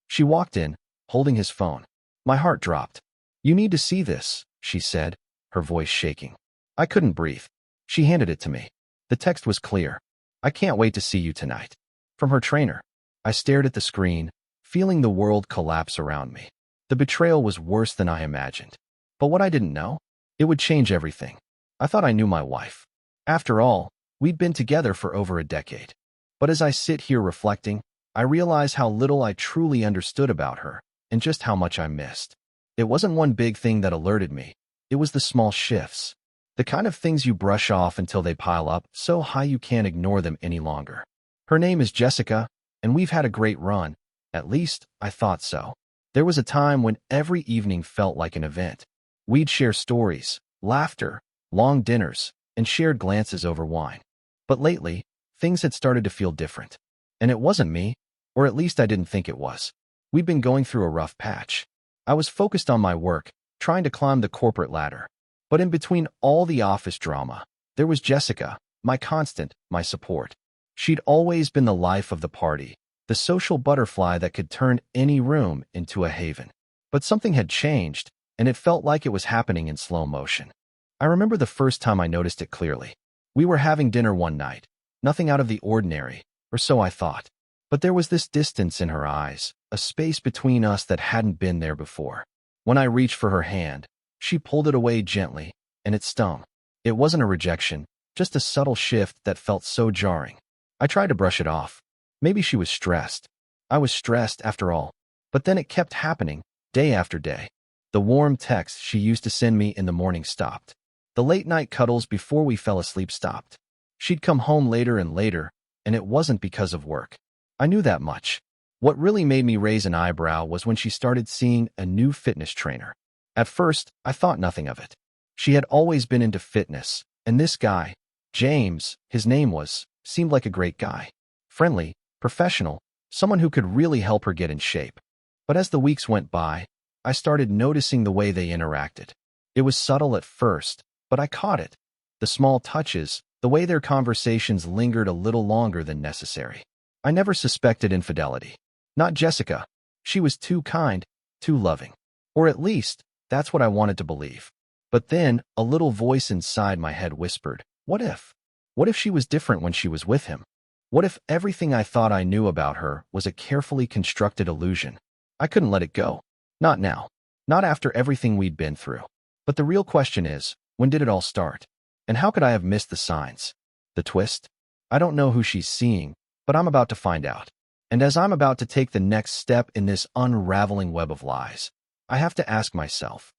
She walked in, holding his phone. My heart dropped. "You need to see this," she said, her voice shaking. I couldn't breathe. She handed it to me. The text was clear. "I can't wait to see you tonight." From her trainer. I stared at the screen, feeling the world collapse around me. The betrayal was worse than I imagined. But what I didn't know? It would change everything. I thought I knew my wife. After all, we'd been together for over a decade. But as I sit here reflecting, I realize how little I truly understood about her, and just how much I missed. It wasn't one big thing that alerted me. It was the small shifts. The kind of things you brush off until they pile up so high you can't ignore them any longer. Her name is Jessica, and we've had a great run. At least, I thought so. There was a time when every evening felt like an event. We'd share stories, laughter, long dinners, and shared glances over wine. But lately, things had started to feel different. And it wasn't me, or at least I didn't think it was. We'd been going through a rough patch. I was focused on my work, trying to climb the corporate ladder. But in between all the office drama, there was Jessica, my constant, my support. She'd always been the life of the party, the social butterfly that could turn any room into a haven. But something had changed, and it felt like it was happening in slow motion. I remember the first time I noticed it clearly. We were having dinner one night, nothing out of the ordinary, or so I thought. But there was this distance in her eyes, a space between us that hadn't been there before. When I reached for her hand, she pulled it away gently, and it stung. It wasn't a rejection, just a subtle shift that felt so jarring. I tried to brush it off. Maybe she was stressed. I was stressed after all. But then it kept happening, day after day. The warm texts she used to send me in the morning stopped. The late-night cuddles before we fell asleep stopped. She'd come home later and later, and it wasn't because of work. I knew that much. What really made me raise an eyebrow was when she started seeing a new fitness trainer. At first, I thought nothing of it. She had always been into fitness, and this guy, James, his name was, seemed like a great guy. Friendly, professional, someone who could really help her get in shape. But as the weeks went by, I started noticing the way they interacted. It was subtle at first, but I caught it. The small touches, the way their conversations lingered a little longer than necessary. I never suspected infidelity. Not Jessica. She was too kind, too loving. Or at least, that's what I wanted to believe. But then, a little voice inside my head whispered, what if? What if she was different when she was with him? What if everything I thought I knew about her was a carefully constructed illusion? I couldn't let it go. Not now. Not after everything we'd been through. But the real question is, when did it all start? And how could I have missed the signs? The twist? I don't know who she's seeing, but I'm about to find out. And as I'm about to take the next step in this unraveling web of lies, I have to ask myself,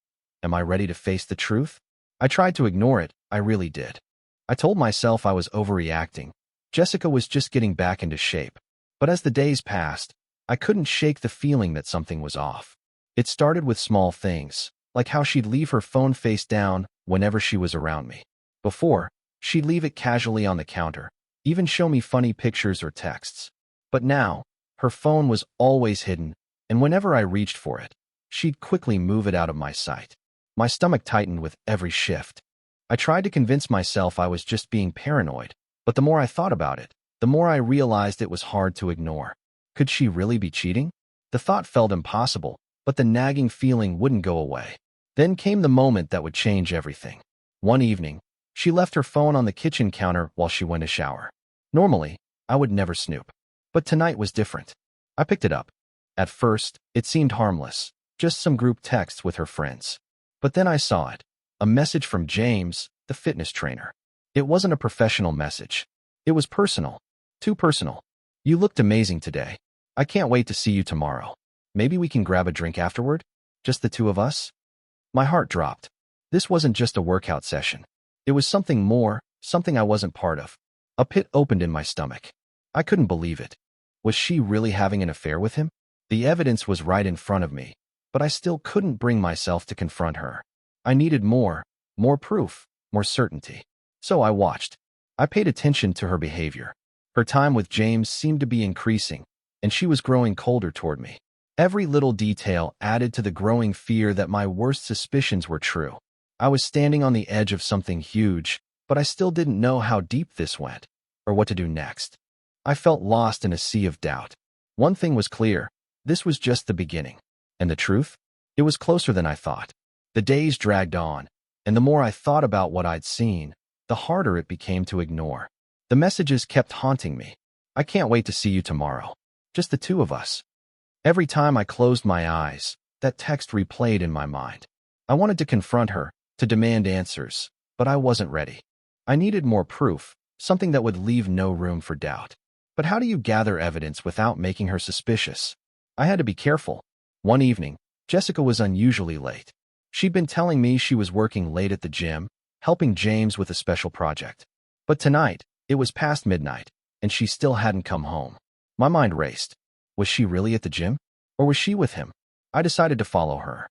am I ready to face the truth? I tried to ignore it, I really did. I told myself I was overreacting. Jessica was just getting back into shape. But as the days passed, I couldn't shake the feeling that something was off. It started with small things, like how she'd leave her phone face down whenever she was around me. Before, she'd leave it casually on the counter, even show me funny pictures or texts. But now, her phone was always hidden, and whenever I reached for it, she'd quickly move it out of my sight. My stomach tightened with every shift. I tried to convince myself I was just being paranoid, but the more I thought about it, the more I realized it was hard to ignore. Could she really be cheating? The thought felt impossible, but the nagging feeling wouldn't go away. Then came the moment that would change everything. One evening, she left her phone on the kitchen counter while she went to shower. Normally, I would never snoop. But tonight was different. I picked it up. At first, it seemed harmless, just some group texts with her friends. But then I saw it. A message from James, the fitness trainer. It wasn't a professional message. It was personal. Too personal. You looked amazing today. I can't wait to see you tomorrow. Maybe we can grab a drink afterward? Just the two of us? My heart dropped. This wasn't just a workout session. It was something more, something I wasn't part of. A pit opened in my stomach. I couldn't believe it. Was she really having an affair with him? The evidence was right in front of me, but I still couldn't bring myself to confront her. I needed more proof, more certainty. So I watched. I paid attention to her behavior. Her time with James seemed to be increasing, and she was growing colder toward me. Every little detail added to the growing fear that my worst suspicions were true. I was standing on the edge of something huge, but I still didn't know how deep this went, or what to do next. I felt lost in a sea of doubt. One thing was clear. this was just the beginning. And the truth? It was closer than I thought. The days dragged on, and the more I thought about what I'd seen, the harder it became to ignore. The messages kept haunting me. I can't wait to see you tomorrow. Just the two of us. Every time I closed my eyes, that text replayed in my mind. I wanted to confront her, to demand answers, but I wasn't ready. I needed more proof, something that would leave no room for doubt. But how do you gather evidence without making her suspicious? I had to be careful. One evening, Jessica was unusually late. She'd been telling me she was working late at the gym, helping James with a special project. But tonight, it was past midnight, and she still hadn't come home. My mind raced. Was she really at the gym? Or was she with him? I decided to follow her.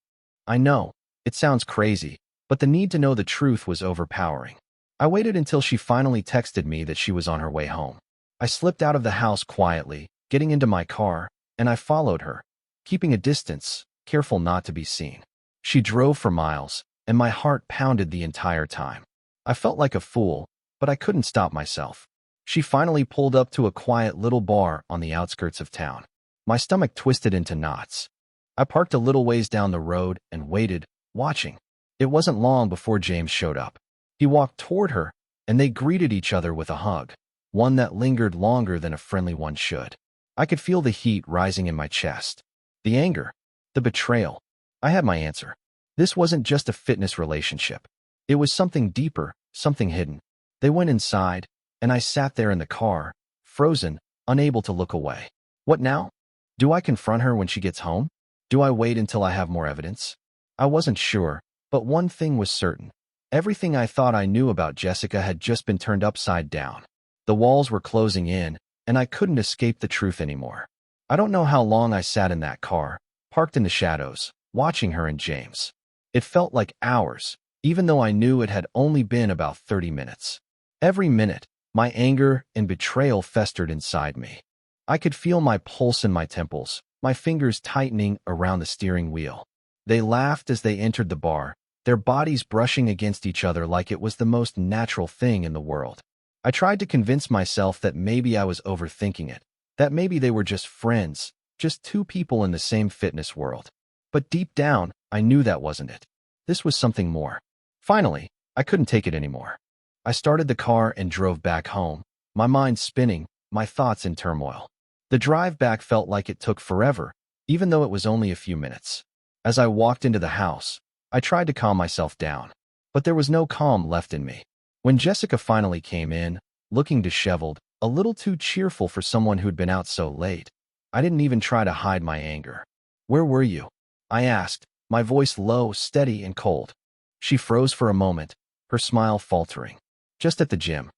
I know, it sounds crazy, but the need to know the truth was overpowering. I waited until she finally texted me that she was on her way home. I slipped out of the house quietly, getting into my car, and I followed her, keeping a distance, careful not to be seen. She drove for miles, and my heart pounded the entire time. I felt like a fool, but I couldn't stop myself. She finally pulled up to a quiet little bar on the outskirts of town. My stomach twisted into knots. I parked a little ways down the road and waited, watching. It wasn't long before James showed up. He walked toward her, and they greeted each other with a hug, one that lingered longer than a friendly one should. I could feel the heat rising in my chest. The anger, the betrayal. I had my answer. This wasn't just a fitness relationship. It was something deeper, something hidden. They went inside, and I sat there in the car, frozen, unable to look away. What now? Do I confront her when she gets home? Do I wait until I have more evidence? I wasn't sure, but one thing was certain. Everything I thought I knew about Jessica had just been turned upside down. The walls were closing in, and I couldn't escape the truth anymore. I don't know how long I sat in that car, parked in the shadows, watching her and James. It felt like hours, even though I knew it had only been about 30 minutes. Every minute, my anger and betrayal festered inside me. I could feel my pulse in my temples, my fingers tightening around the steering wheel. They laughed as they entered the bar, their bodies brushing against each other like it was the most natural thing in the world. I tried to convince myself that maybe I was overthinking it, that maybe they were just friends, just two people in the same fitness world. But deep down, I knew that wasn't it. This was something more. Finally, I couldn't take it anymore. I started the car and drove back home, my mind spinning, my thoughts in turmoil. The drive back felt like it took forever, even though it was only a few minutes. As I walked into the house, I tried to calm myself down, but there was no calm left in me. When Jessica finally came in, looking disheveled, a little too cheerful for someone who'd been out so late, I didn't even try to hide my anger. "Where were you?" I asked, my voice low, steady, and cold. She froze for a moment, her smile faltering. "Just at the gym.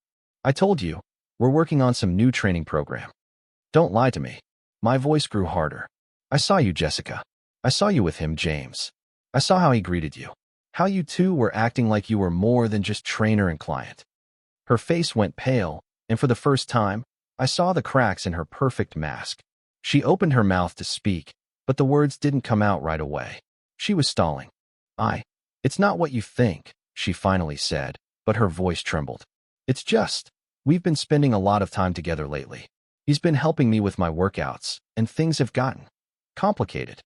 I told you, we're working on some new training program." "Don't lie to me." My voice grew harder. "I saw you, Jessica. I saw you with him, James. I saw how he greeted you. How you two were acting like you were more than just trainer and client." Her face went pale, and for the first time, I saw the cracks in her perfect mask. She opened her mouth to speak, but the words didn't come out right away. She was stalling. It's not what you think," she finally said, but her voice trembled. "It's just, we've been spending a lot of time together lately. He's been helping me with my workouts, and things have gotten complicated."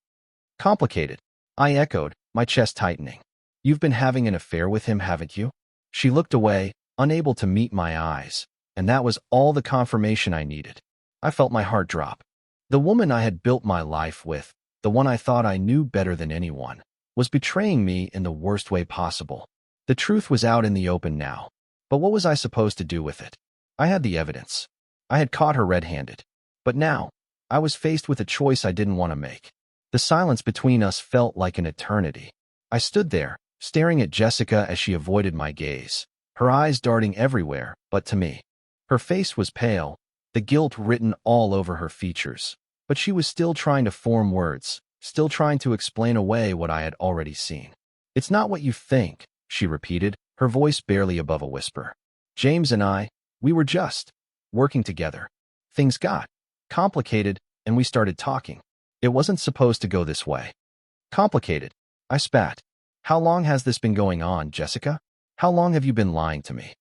"Complicated?" I echoed, my chest tightening. "You've been having an affair with him, haven't you?" She looked away, unable to meet my eyes, and that was all the confirmation I needed. I felt my heart drop. The woman I had built my life with, the one I thought I knew better than anyone, was betraying me in the worst way possible. The truth was out in the open now, but what was I supposed to do with it? I had the evidence. I had caught her red-handed. But now, I was faced with a choice I didn't want to make. The silence between us felt like an eternity. I stood there, staring at Jessica as she avoided my gaze, her eyes darting everywhere but to me. Her face was pale, the guilt written all over her features, but she was still trying to form words, still trying to explain away what I had already seen. "It's not what you think," she repeated, her voice barely above a whisper. "James and I, we were just working together. Things got complicated, and we started talking. It wasn't supposed to go this way." "Complicated?" I spat. "How long has this been going on, Jessica? How long have you been lying to me?"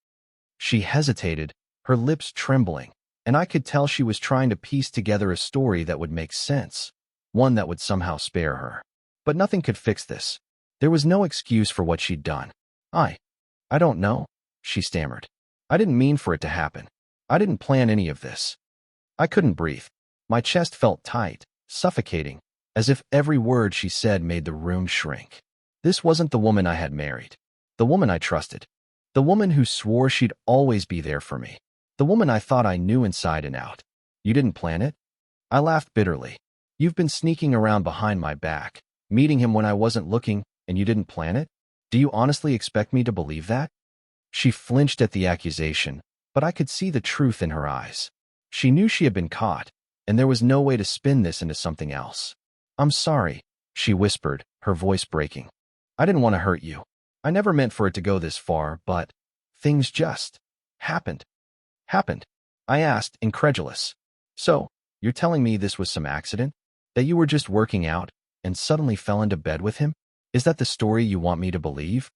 She hesitated, her lips trembling, and I could tell she was trying to piece together a story that would make sense. one that would somehow spare her. But nothing could fix this. There was no excuse for what she'd done. I don't know, she stammered. I didn't mean for it to happen. I didn't plan any of this. I couldn't breathe. My chest felt tight, suffocating, as if every word she said made the room shrink. This wasn't the woman I had married. The woman I trusted. The woman who swore she'd always be there for me. The woman I thought I knew inside and out. You didn't plan it? I laughed bitterly. You've been sneaking around behind my back, meeting him when I wasn't looking, and you didn't plan it? Do you honestly expect me to believe that? She flinched at the accusation, but I could see the truth in her eyes. She knew she had been caught, and there was no way to spin this into something else. I'm sorry, she whispered, her voice breaking. I didn't want to hurt you. I never meant for it to go this far, but things just happened. Happened? I asked, incredulous. So, you're telling me this was some accident? That you were just working out and suddenly fell into bed with him? Is that the story you want me to believe?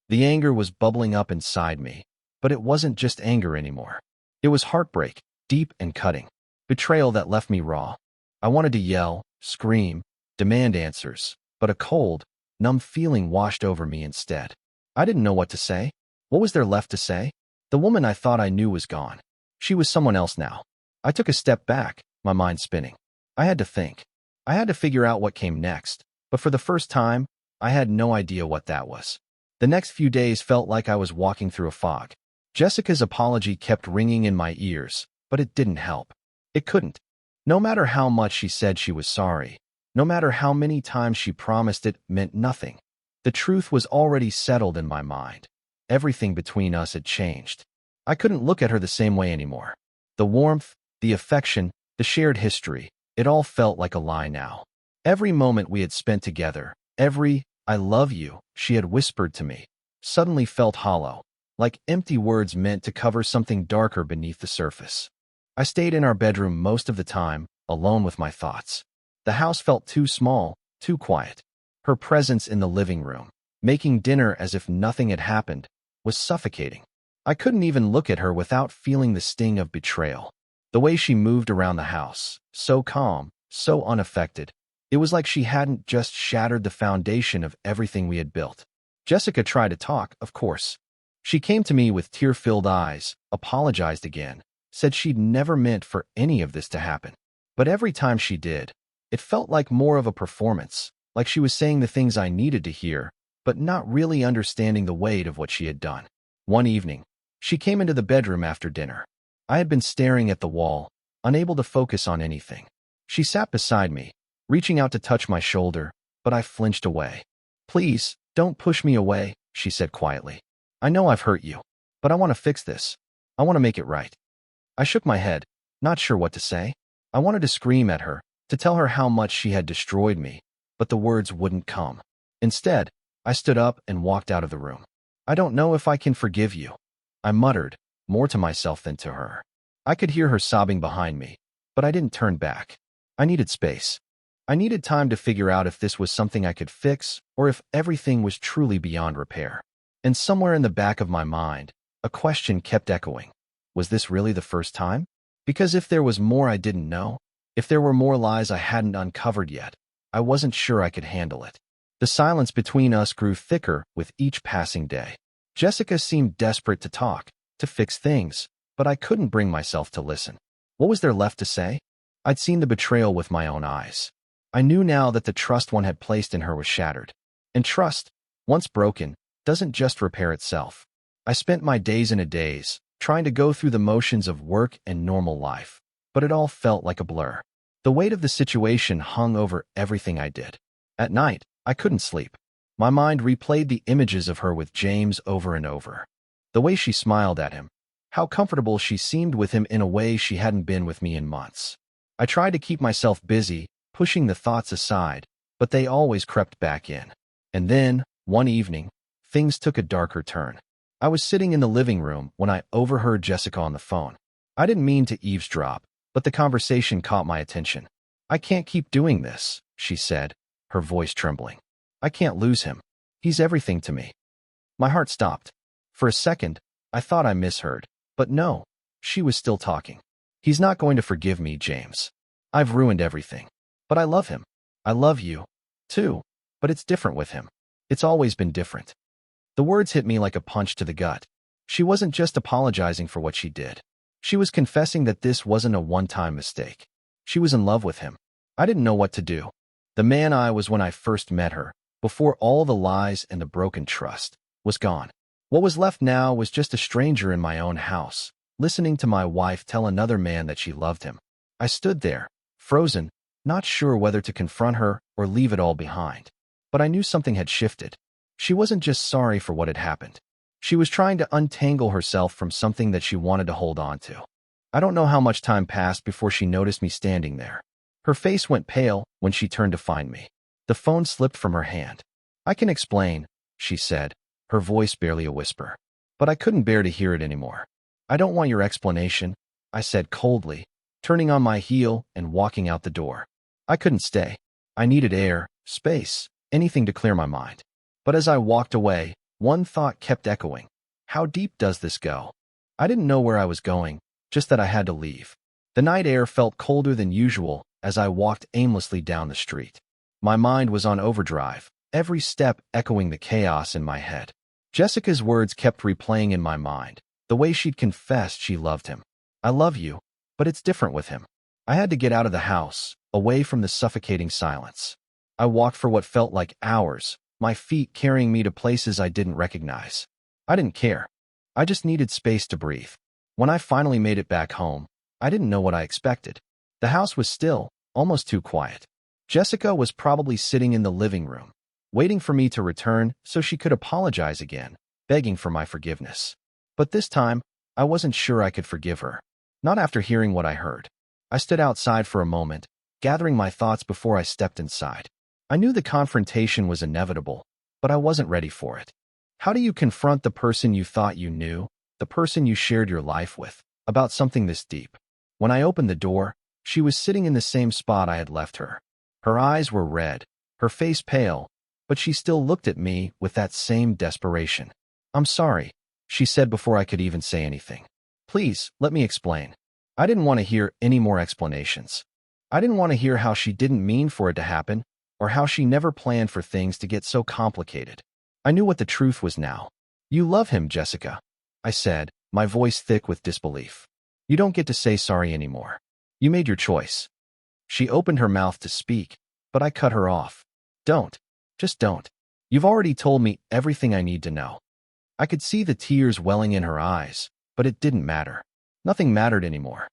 The anger was bubbling up inside me, but it wasn't just anger anymore. It was heartbreak, deep and cutting. Betrayal that left me raw. I wanted to yell, scream, demand answers, but a cold, numb feeling washed over me instead. I didn't know what to say. What was there left to say? The woman I thought I knew was gone. She was someone else now. I took a step back, my mind spinning. I had to think. I had to figure out what came next, but for the first time, I had no idea what that was. The next few days felt like I was walking through a fog. Jessica's apology kept ringing in my ears, but it didn't help. It couldn't. No matter how much she said she was sorry, no matter how many times she promised, it meant nothing. The truth was already settled in my mind. Everything between us had changed. I couldn't look at her the same way anymore. The warmth, the affection, the shared history, it all felt like a lie now. Every moment we had spent together, every "I love you" she had whispered to me, suddenly felt hollow, like empty words meant to cover something darker beneath the surface. I stayed in our bedroom most of the time, alone with my thoughts. The house felt too small, too quiet. Her presence in the living room, making dinner as if nothing had happened, was suffocating. I couldn't even look at her without feeling the sting of betrayal. The way she moved around the house, so calm, so unaffected, it was like she hadn't just shattered the foundation of everything we had built. Jessica tried to talk, of course. She came to me with tear-filled eyes, apologized again, said she'd never meant for any of this to happen. But every time she did, it felt like more of a performance, like she was saying the things I needed to hear, but not really understanding the weight of what she had done. One evening, she came into the bedroom after dinner. I had been staring at the wall, unable to focus on anything. She sat beside me, reaching out to touch my shoulder, but I flinched away. Please, don't push me away, she said quietly. I know I've hurt you, but I want to fix this. I want to make it right. I shook my head, not sure what to say. I wanted to scream at her, to tell her how much she had destroyed me, but the words wouldn't come. Instead, I stood up and walked out of the room. I don't know if I can forgive you, I muttered, more to myself than to her. I could hear her sobbing behind me, but I didn't turn back. I needed space. I needed time to figure out if this was something I could fix or if everything was truly beyond repair. And somewhere in the back of my mind, a question kept echoing. Was this really the first time? Because if there was more I didn't know, if there were more lies I hadn't uncovered yet, I wasn't sure I could handle it. The silence between us grew thicker with each passing day. Jessica seemed desperate to talk, to fix things, but I couldn't bring myself to listen. What was there left to say? I'd seen the betrayal with my own eyes. I knew now that the trust one had placed in her was shattered. And trust, once broken, doesn't just repair itself. I spent my days and a days trying to go through the motions of work and normal life, but it all felt like a blur. The weight of the situation hung over everything I did. At night, I couldn't sleep. My mind replayed the images of her with James over and over. The way she smiled at him, how comfortable she seemed with him in a way she hadn't been with me in months. I tried to keep myself busy, pushing the thoughts aside, but they always crept back in. And then, one evening, things took a darker turn. I was sitting in the living room when I overheard Jessica on the phone. I didn't mean to eavesdrop, but the conversation caught my attention. I can't keep doing this, she said, her voice trembling. I can't lose him. He's everything to me. My heart stopped. For a second, I thought I misheard, but no, she was still talking. He's not going to forgive me, James. I've ruined everything. But I love him. I love you, too, but it's different with him. It's always been different. The words hit me like a punch to the gut. She wasn't just apologizing for what she did. She was confessing that this wasn't a one-time mistake. She was in love with him. I didn't know what to do. The man I was when I first met her, before all the lies and the broken trust, was gone. What was left now was just a stranger in my own house, listening to my wife tell another man that she loved him. I stood there, frozen, not sure whether to confront her or leave it all behind. But I knew something had shifted. She wasn't just sorry for what had happened. She was trying to untangle herself from something that she wanted to hold on to. I don't know how much time passed before she noticed me standing there. Her face went pale when she turned to find me. The phone slipped from her hand. "I can explain," she said, her voice barely a whisper. But I couldn't bear to hear it anymore. "I don't want your explanation," I said coldly, turning on my heel and walking out the door. I couldn't stay. I needed air, space, anything to clear my mind. But as I walked away, one thought kept echoing. How deep does this go? I didn't know where I was going, just that I had to leave. The night air felt colder than usual as I walked aimlessly down the street. My mind was on overdrive, every step echoing the chaos in my head. Jessica's words kept replaying in my mind, the way she'd confessed she loved him. "I love you, but it's different with him." I had to get out of the house, away from the suffocating silence. I walked for what felt like hours, my feet carrying me to places I didn't recognize. I didn't care. I just needed space to breathe. When I finally made it back home, I didn't know what I expected. The house was still, almost too quiet. Jessica was probably sitting in the living room, waiting for me to return so she could apologize again, begging for my forgiveness. But this time, I wasn't sure I could forgive her. Not after hearing what I heard. I stood outside for a moment, gathering my thoughts before I stepped inside. I knew the confrontation was inevitable, but I wasn't ready for it. How do you confront the person you thought you knew, the person you shared your life with, about something this deep? When I opened the door, she was sitting in the same spot I had left her. Her eyes were red, her face pale, but she still looked at me with that same desperation. "I'm sorry," she said before I could even say anything. "Please, let me explain." I didn't want to hear any more explanations. I didn't want to hear how she didn't mean for it to happen, or how she never planned for things to get so complicated. I knew what the truth was now. "You love him, Jessica," I said, my voice thick with disbelief. "You don't get to say sorry anymore. You made your choice." She opened her mouth to speak, but I cut her off. "Don't. Just don't. You've already told me everything I need to know." I could see the tears welling in her eyes, but it didn't matter. Nothing mattered anymore.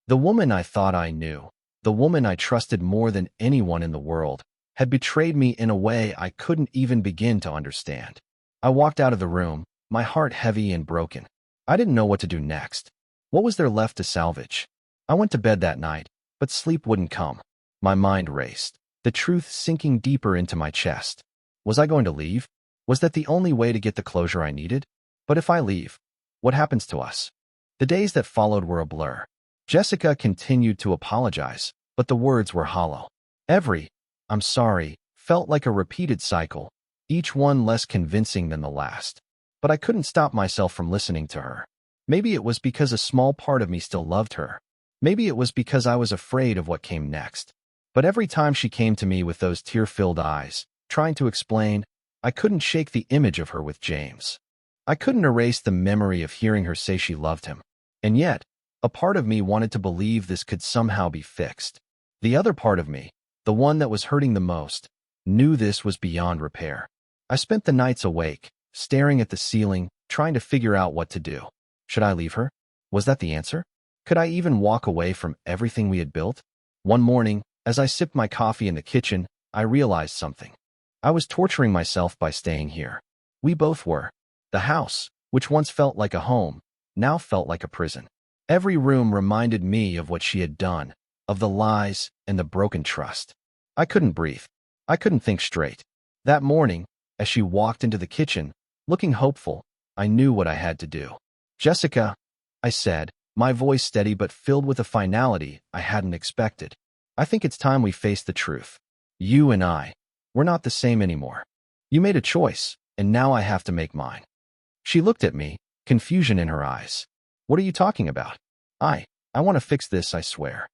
The woman I thought I knew, the woman I trusted more than anyone in the world, had betrayed me in a way I couldn't even begin to understand. I walked out of the room, my heart heavy and broken. I didn't know what to do next. What was there left to salvage? I went to bed that night, but sleep wouldn't come. My mind raced, the truth sinking deeper into my chest. Was I going to leave? Was that the only way to get the closure I needed? But if I leave, what happens to us? The days that followed were a blur. Jessica continued to apologize, but the words were hollow. Every "I'm sorry" felt like a repeated cycle, each one less convincing than the last. But I couldn't stop myself from listening to her. Maybe it was because a small part of me still loved her. Maybe it was because I was afraid of what came next. But every time she came to me with those tear-filled eyes, trying to explain, I couldn't shake the image of her with James. I couldn't erase the memory of hearing her say she loved him. And yet, a part of me wanted to believe this could somehow be fixed. The other part of me, the one that was hurting the most, knew this was beyond repair. I spent the nights awake, staring at the ceiling, trying to figure out what to do. Should I leave her? Was that the answer? Could I even walk away from everything we had built? One morning, as I sipped my coffee in the kitchen, I realized something. I was torturing myself by staying here. We both were. The house, which once felt like a home, now felt like a prison. Every room reminded me of what she had done, of the lies and the broken trust. I couldn't breathe. I couldn't think straight. That morning, as she walked into the kitchen, looking hopeful, I knew what I had to do. "Jessica," I said, my voice steady but filled with a finality I hadn't expected. "I think it's time we face the truth. You and I, we're not the same anymore. You made a choice, and now I have to make mine." She looked at me, confusion in her eyes. "What are you talking about?" I want to fix this, I swear."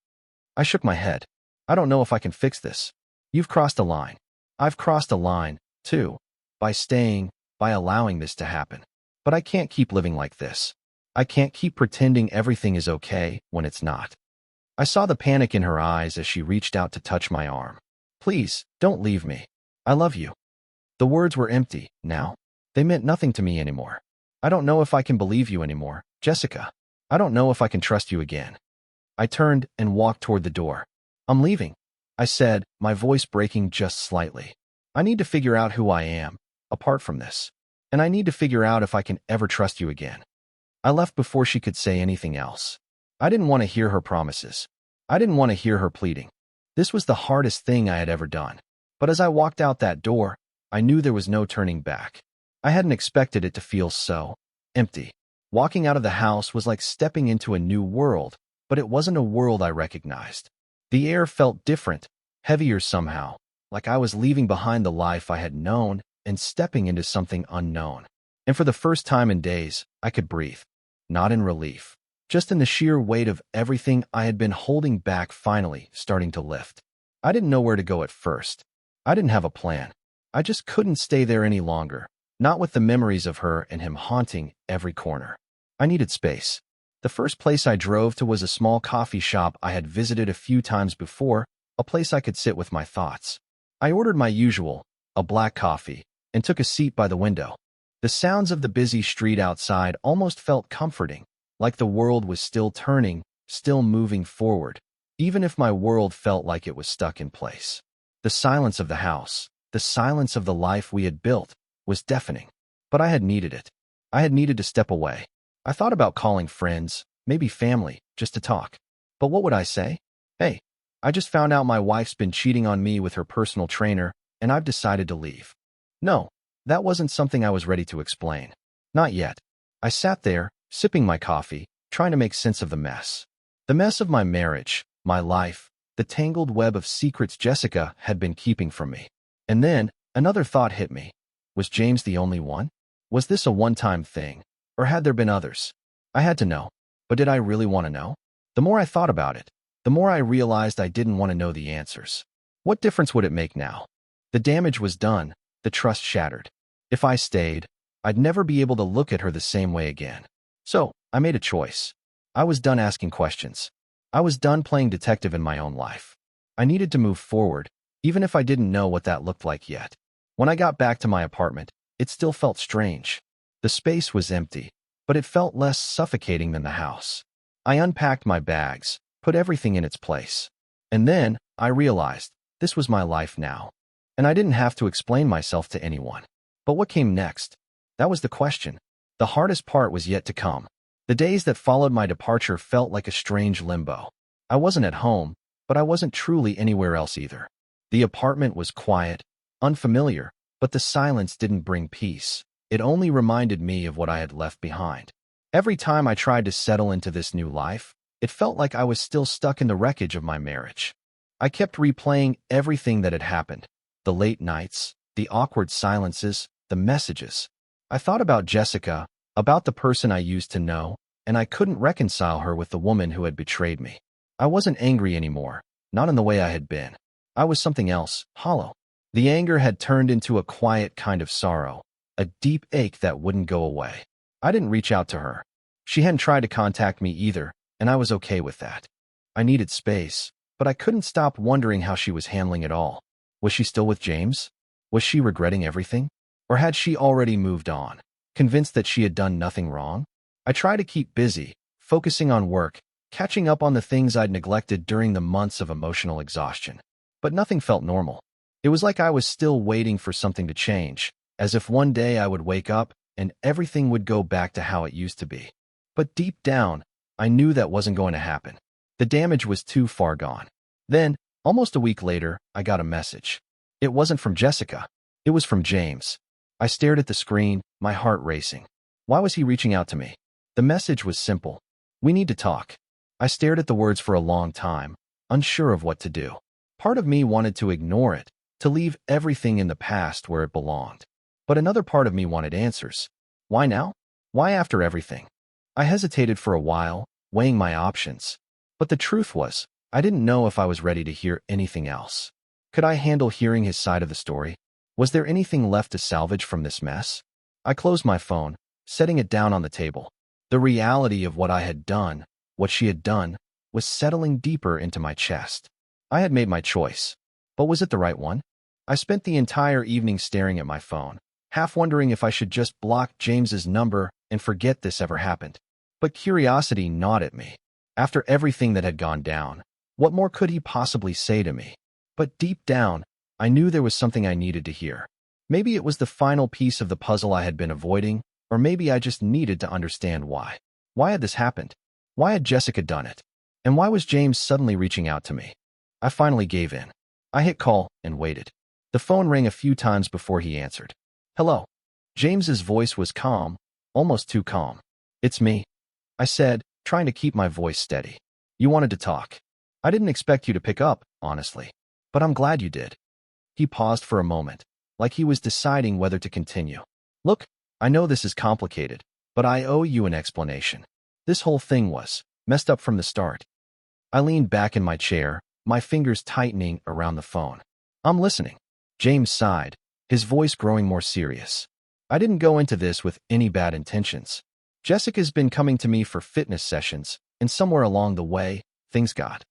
I shook my head. "I don't know if I can fix this. You've crossed a line. I've crossed a line, too. By staying, by allowing this to happen. But I can't keep living like this. I can't keep pretending everything is okay when it's not. I saw the panic in her eyes as she reached out to touch my arm. Please, don't leave me. I love you. The words were empty, now. They meant nothing to me anymore. I don't know if I can believe you anymore, Jessica. I don't know if I can trust you again. I turned and walked toward the door. I'm leaving, I said, my voice breaking just slightly. I need to figure out who I am, apart from this. And I need to figure out if I can ever trust you again. I left before she could say anything else. I didn't want to hear her promises. I didn't want to hear her pleading. This was the hardest thing I had ever done. But as I walked out that door, I knew there was no turning back. I hadn't expected it to feel so empty. Walking out of the house was like stepping into a new world, but it wasn't a world I recognized. The air felt different, heavier somehow, like I was leaving behind the life I had known and stepping into something unknown. And for the first time in days, I could breathe. Not in relief, just in the sheer weight of everything I had been holding back finally starting to lift. I didn't know where to go at first. I didn't have a plan. I just couldn't stay there any longer, not with the memories of her and him haunting every corner. I needed space. The first place I drove to was a small coffee shop I had visited a few times before, a place I could sit with my thoughts. I ordered my usual, a black coffee, and took a seat by the window. The sounds of the busy street outside almost felt comforting, like the world was still turning, still moving forward, even if my world felt like it was stuck in place. The silence of the house, the silence of the life we had built, was deafening. But I had needed it. I had needed to step away. I thought about calling friends, maybe family, just to talk. But what would I say? Hey, I just found out my wife's been cheating on me with her personal trainer, and I've decided to leave. No, that wasn't something I was ready to explain. Not yet. I sat there, sipping my coffee, trying to make sense of the mess. The mess of my marriage, my life, the tangled web of secrets Jessica had been keeping from me. And then, another thought hit me. Was James the only one? Was this a one-time thing? Or had there been others? I had to know. But did I really want to know? The more I thought about it, the more I realized I didn't want to know the answers. What difference would it make now? The damage was done, the trust shattered. If I stayed, I'd never be able to look at her the same way again. So, I made a choice. I was done asking questions. I was done playing detective in my own life. I needed to move forward, even if I didn't know what that looked like yet. When I got back to my apartment, it still felt strange. The space was empty, but it felt less suffocating than the house. I unpacked my bags, put everything in its place. And then, I realized, this was my life now. And I didn't have to explain myself to anyone. But what came next? That was the question. The hardest part was yet to come. The days that followed my departure felt like a strange limbo. I wasn't at home, but I wasn't truly anywhere else either. The apartment was quiet, unfamiliar, but the silence didn't bring peace. It only reminded me of what I had left behind. Every time I tried to settle into this new life, it felt like I was still stuck in the wreckage of my marriage. I kept replaying everything that had happened. The late nights, the awkward silences, the messages. I thought about Jessica, about the person I used to know, and I couldn't reconcile her with the woman who had betrayed me. I wasn't angry anymore, not in the way I had been. I was something else, hollow. The anger had turned into a quiet kind of sorrow, a deep ache that wouldn't go away. I didn't reach out to her. She hadn't tried to contact me either, and I was okay with that. I needed space, but I couldn't stop wondering how she was handling it all. Was she still with James? Was she regretting everything? Or had she already moved on, convinced that she had done nothing wrong? I tried to keep busy, focusing on work, catching up on the things I'd neglected during the months of emotional exhaustion. But nothing felt normal. It was like I was still waiting for something to change, as if one day I would wake up and everything would go back to how it used to be. But deep down, I knew that wasn't going to happen. The damage was too far gone. Then, almost a week later, I got a message. It wasn't from Jessica. It was from James. I stared at the screen, my heart racing. Why was he reaching out to me? The message was simple. We need to talk. I stared at the words for a long time, unsure of what to do. Part of me wanted to ignore it, to leave everything in the past where it belonged. But another part of me wanted answers. Why now? Why after everything? I hesitated for a while, weighing my options. But the truth was, I didn't know if I was ready to hear anything else. Could I handle hearing his side of the story? Was there anything left to salvage from this mess? I closed my phone, setting it down on the table. The reality of what I had done, what she had done, was settling deeper into my chest. I had made my choice, but was it the right one? I spent the entire evening staring at my phone, half wondering if I should just block James's number and forget this ever happened. But curiosity gnawed at me. After everything that had gone down, what more could he possibly say to me? But deep down, I knew there was something I needed to hear. Maybe it was the final piece of the puzzle I had been avoiding, or maybe I just needed to understand why. Why had this happened? Why had Jessica done it? And why was James suddenly reaching out to me? I finally gave in. I hit call and waited. The phone rang a few times before he answered. Hello. James's voice was calm, almost too calm. It's me, I said, trying to keep my voice steady. You wanted to talk. I didn't expect you to pick up, honestly. But I'm glad you did. He paused for a moment, like he was deciding whether to continue. Look, I know this is complicated, but I owe you an explanation. This whole thing was messed up from the start. I leaned back in my chair, my fingers tightening around the phone. I'm listening. James sighed, his voice growing more serious. I didn't go into this with any bad intentions. Jessica's been coming to me for fitness sessions, and somewhere along the way, things got,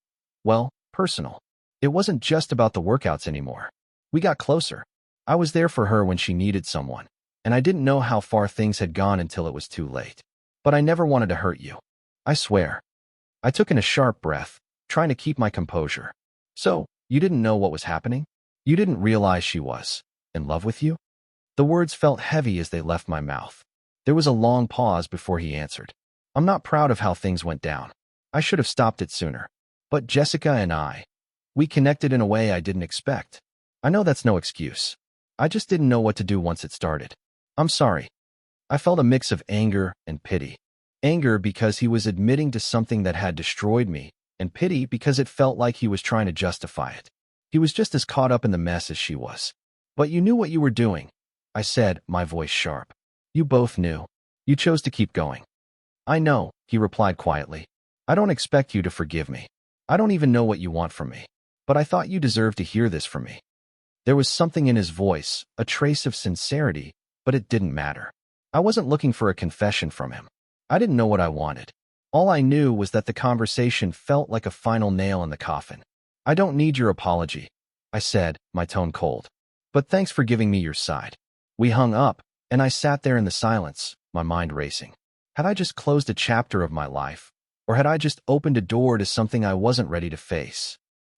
well, personal. It wasn't just about the workouts anymore. We got closer. I was there for her when she needed someone, and I didn't know how far things had gone until it was too late. But I never wanted to hurt you. I swear. I took in a sharp breath, trying to keep my composure. So, you didn't know what was happening? You didn't realize she was in love with you? The words felt heavy as they left my mouth. There was a long pause before he answered. I'm not proud of how things went down. I should have stopped it sooner. But Jessica and we connected in a way I didn't expect. I know that's no excuse. I just didn't know what to do once it started. I'm sorry. I felt a mix of anger and pity. Anger because he was admitting to something that had destroyed me, and pity because it felt like he was trying to justify it. He was just as caught up in the mess as she was. But you knew what you were doing, I said, my voice sharp. You both knew. You chose to keep going. I know, he replied quietly. I don't expect you to forgive me. I don't even know what you want from me. But I thought you deserved to hear this from me. There was something in his voice, a trace of sincerity, but it didn't matter. I wasn't looking for a confession from him. I didn't know what I wanted. All I knew was that the conversation felt like a final nail in the coffin. I don't need your apology, I said, my tone cold. But thanks for giving me your side. We hung up, and I sat there in the silence, my mind racing. Had I just closed a chapter of my life? Or had I just opened a door to something I wasn't ready to face?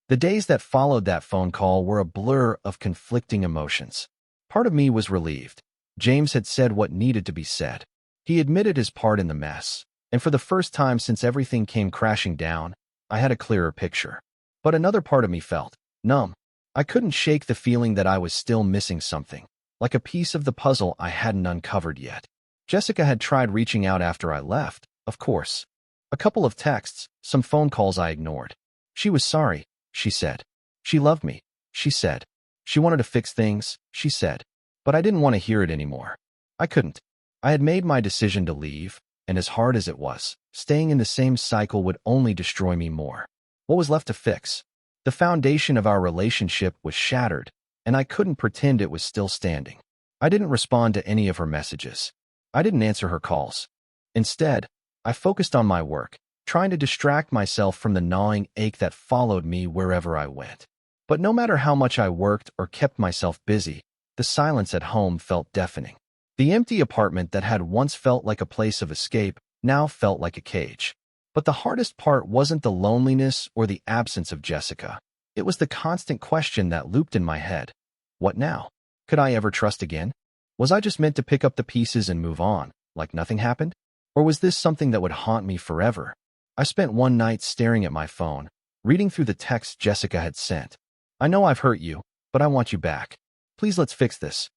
The days that followed that phone call were a blur of conflicting emotions. Part of me was relieved. James had said what needed to be said. He admitted his part in the mess, and for the first time since everything came crashing down, I had a clearer picture. But another part of me felt numb. I couldn't shake the feeling that I was still missing something, like a piece of the puzzle I hadn't uncovered yet. Jessica had tried reaching out after I left, of course. A couple of texts, some phone calls I ignored. She was sorry, she said. She loved me, she said. She wanted to fix things, she said. But I didn't want to hear it anymore. I couldn't. I had made my decision to leave, and as hard as it was, staying in the same cycle would only destroy me more. What was left to fix? The foundation of our relationship was shattered, and I couldn't pretend it was still standing. I didn't respond to any of her messages. I didn't answer her calls. Instead, I focused on my work, trying to distract myself from the gnawing ache that followed me wherever I went. But no matter how much I worked or kept myself busy, the silence at home felt deafening. The empty apartment that had once felt like a place of escape now felt like a cage. But the hardest part wasn't the loneliness or the absence of Jessica. It was the constant question that looped in my head. What now? Could I ever trust again? Was I just meant to pick up the pieces and move on, like nothing happened? Or was this something that would haunt me forever? I spent one night staring at my phone, reading through the texts Jessica had sent. I know I've hurt you, but I want you back. Please let's fix this.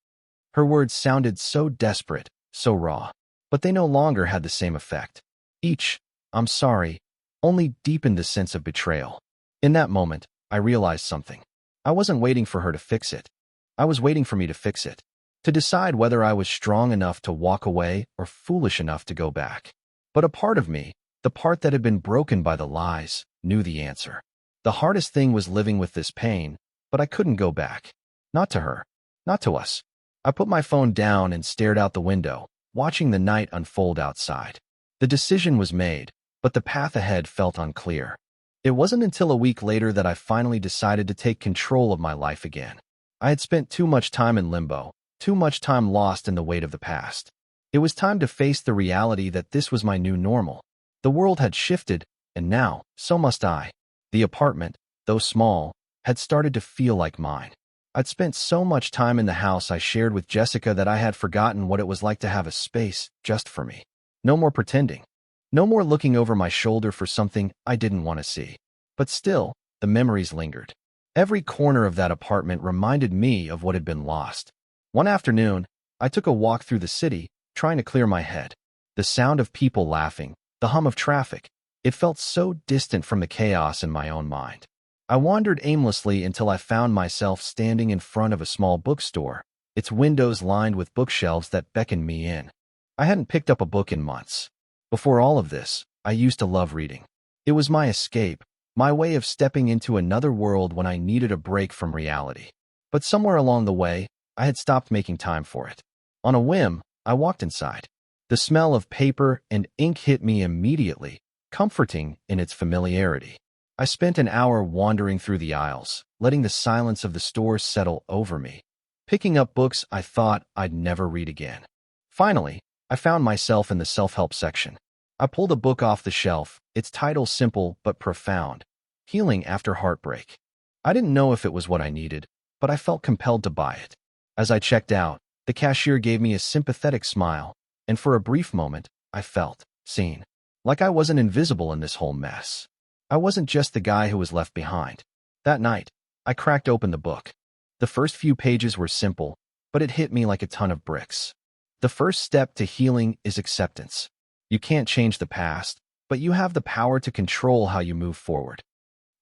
Her words sounded so desperate, so raw, but they no longer had the same effect. Each, I'm sorry, only deepened the sense of betrayal. In that moment, I realized something. I wasn't waiting for her to fix it. I was waiting for me to fix it, to decide whether I was strong enough to walk away or foolish enough to go back. But a part of me, the part that had been broken by the lies, knew the answer. The hardest thing was living with this pain, but I couldn't go back. Not to her. Not to us. I put my phone down and stared out the window, watching the night unfold outside. The decision was made, but the path ahead felt unclear. It wasn't until a week later that I finally decided to take control of my life again. I had spent too much time in limbo, too much time lost in the weight of the past. It was time to face the reality that this was my new normal. The world had shifted, and now, so must I. The apartment, though small, had started to feel like mine. I'd spent so much time in the house I shared with Jessica that I had forgotten what it was like to have a space just for me. No more pretending. No more looking over my shoulder for something I didn't want to see. But still, the memories lingered. Every corner of that apartment reminded me of what had been lost. One afternoon, I took a walk through the city, trying to clear my head. The sound of people laughing, the hum of traffic, it felt so distant from the chaos in my own mind. I wandered aimlessly until I found myself standing in front of a small bookstore, its windows lined with bookshelves that beckoned me in. I hadn't picked up a book in months. Before all of this, I used to love reading. It was my escape, my way of stepping into another world when I needed a break from reality. But somewhere along the way, I had stopped making time for it. On a whim, I walked inside. The smell of paper and ink hit me immediately, comforting in its familiarity. I spent an hour wandering through the aisles, letting the silence of the store settle over me, picking up books I thought I'd never read again. Finally, I found myself in the self-help section. I pulled a book off the shelf, its title simple but profound, Healing After Heartbreak. I didn't know if it was what I needed, but I felt compelled to buy it. As I checked out, the cashier gave me a sympathetic smile, and for a brief moment, I felt seen. Like I wasn't invisible in this whole mess. I wasn't just the guy who was left behind. That night, I cracked open the book. The first few pages were simple, but it hit me like a ton of bricks. The first step to healing is acceptance. You can't change the past, but you have the power to control how you move forward.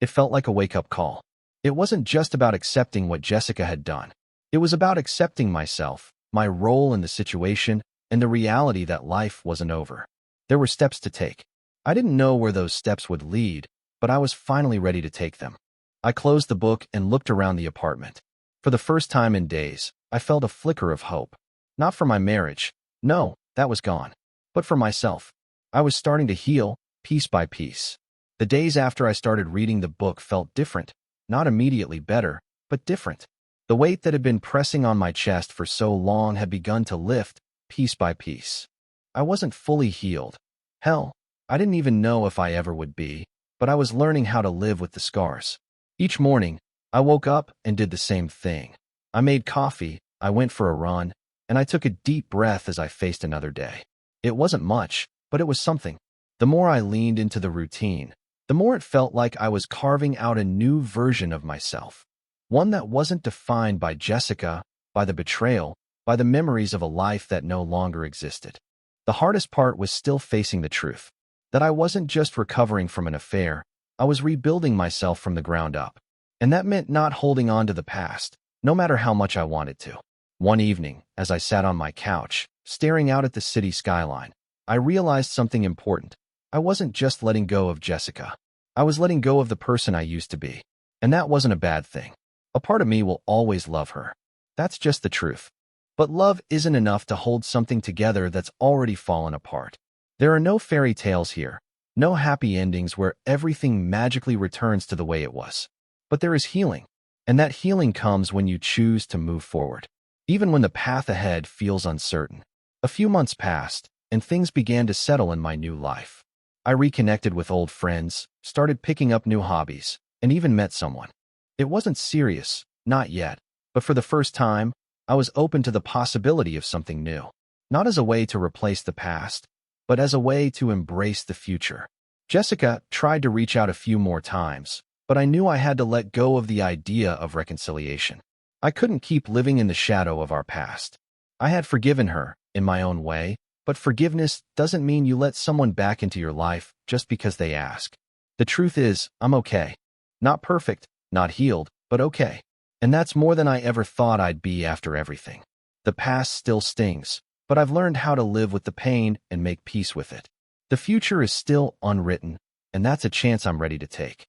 It felt like a wake-up call. It wasn't just about accepting what Jessica had done. It was about accepting myself, my role in the situation, and the reality that life wasn't over. There were steps to take. I didn't know where those steps would lead, but I was finally ready to take them. I closed the book and looked around the apartment. For the first time in days, I felt a flicker of hope. Not for my marriage. No, that was gone. But for myself. I was starting to heal, piece by piece. The days after I started reading the book felt different. Not immediately better, but different. The weight that had been pressing on my chest for so long had begun to lift, piece by piece. I wasn't fully healed. Hell, I didn't even know if I ever would be, but I was learning how to live with the scars. Each morning, I woke up and did the same thing. I made coffee, I went for a run, and I took a deep breath as I faced another day. It wasn't much, but it was something. The more I leaned into the routine, the more it felt like I was carving out a new version of myself. One that wasn't defined by Jessica, by the betrayal, by the memories of a life that no longer existed. The hardest part was still facing the truth. That I wasn't just recovering from an affair, I was rebuilding myself from the ground up. And that meant not holding on to the past, no matter how much I wanted to. One evening, as I sat on my couch, staring out at the city skyline, I realized something important. I wasn't just letting go of Jessica. I was letting go of the person I used to be. And that wasn't a bad thing. A part of me will always love her. That's just the truth. But love isn't enough to hold something together that's already fallen apart. There are no fairy tales here, no happy endings where everything magically returns to the way it was. But there is healing, and that healing comes when you choose to move forward, even when the path ahead feels uncertain. A few months passed, and things began to settle in my new life. I reconnected with old friends, started picking up new hobbies, and even met someone. It wasn't serious, not yet, but for the first time, I was open to the possibility of something new, not as a way to replace the past, but as a way to embrace the future. Jessica tried to reach out a few more times, but I knew I had to let go of the idea of reconciliation. I couldn't keep living in the shadow of our past. I had forgiven her, in my own way, but forgiveness doesn't mean you let someone back into your life just because they ask. The truth is, I'm okay. Not perfect, not healed, but okay. And that's more than I ever thought I'd be after everything. The past still stings, but I've learned how to live with the pain and make peace with it. The future is still unwritten, and that's a chance I'm ready to take.